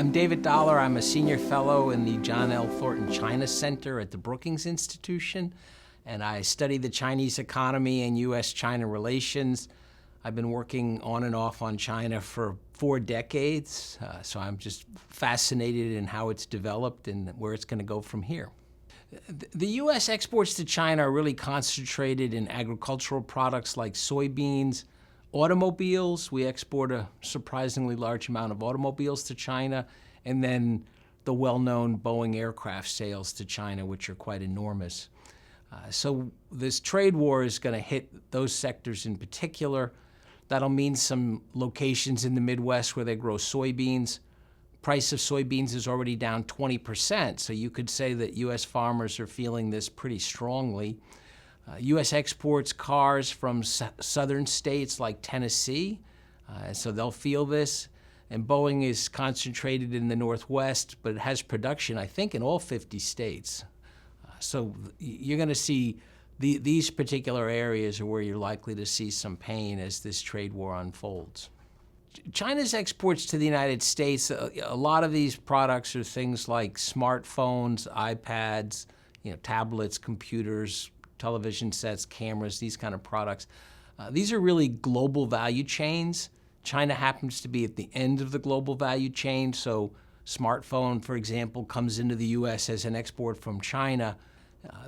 I'm David Dollar. I'm a senior fellow in the John L. Thornton China Center at the Brookings Institution, and I study the Chinese economy and U.S.-China relations. I've been working on and off on China for 4 decades, so I'm just fascinated in how it's developed and where it's going to go from here. The U.S. exports to China are really concentrated in agricultural products like soybeans, automobiles. We export a surprisingly large amount of automobiles to China, and then the well-known Boeing aircraft sales to China, which are quite enormous. So this trade war is going to hit those sectors in particular. That'll mean some locations in the Midwest where they grow soybeans. Price of soybeans is already down 20%, so you could say that U.S. farmers are feeling this pretty strongly. U.S. exports cars from southern states like Tennessee, so they'll feel this. And Boeing is concentrated in the Northwest, but it has production, I think, in all 50 states. So you're going to see these particular areas are where you're likely to see some pain as this trade war unfolds. China's exports to the United States, a lot of these products are things like smartphones, iPads, tablets, computers, television sets, cameras, these kind of products. These are really global value chains. China happens to be at the end of the global value chain, so smartphone, for example, comes into the U.S. as an export from China.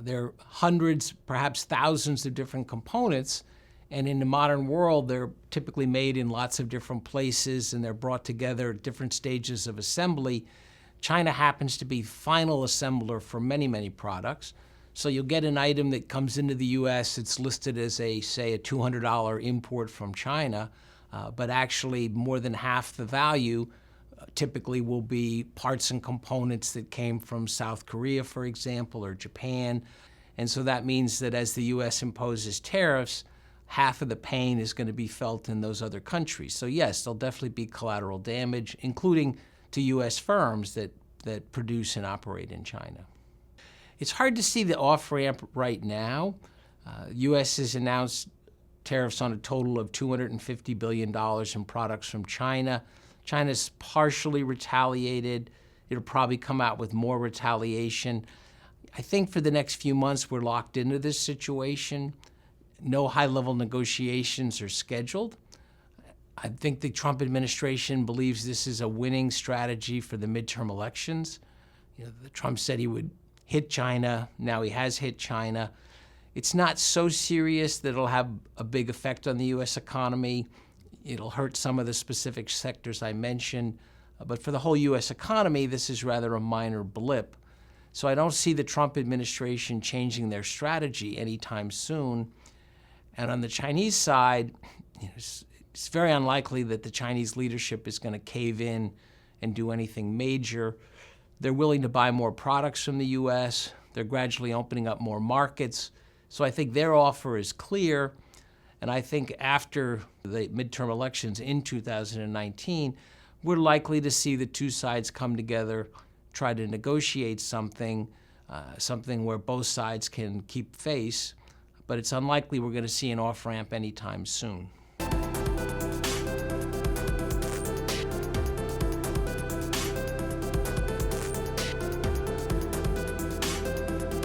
There are hundreds, perhaps thousands of different components, and in the modern world, they're typically made in lots of different places, and they're brought together at different stages of assembly. China happens to be final assembler for many, many products. So you'll get an item that comes into the U.S. It's listed as say a $200 import from China, but actually more than half the value typically will be parts and components that came from South Korea, for example, or Japan. And so that means that as the U.S. imposes tariffs, half of the pain is going to be felt in those other countries. So yes, there'll definitely be collateral damage, including to U.S. firms that produce and operate in China. It's hard to see the off-ramp right now. U.S. has announced tariffs on a total of $250 billion in products from China. China's partially retaliated. It'll probably come out with more retaliation. I think for the next few months, we're locked into this situation. No high-level negotiations are scheduled. I think the Trump administration believes this is a winning strategy for the midterm elections. Trump said he would hit China. Now he has hit China. It's not so serious that it'll have a big effect on the U.S. economy. It'll hurt some of the specific sectors I mentioned. But for the whole U.S. economy, this is rather a minor blip. So I don't see the Trump administration changing their strategy anytime soon. And on the Chinese side, it's very unlikely that the Chinese leadership is going to cave in and do anything major. They're willing to buy more products from the U.S. They're gradually opening up more markets. So I think their offer is clear. And I think after the midterm elections in 2019, we're likely to see the two sides come together, try to negotiate something where both sides can keep face. But it's unlikely we're going to see an off-ramp anytime soon.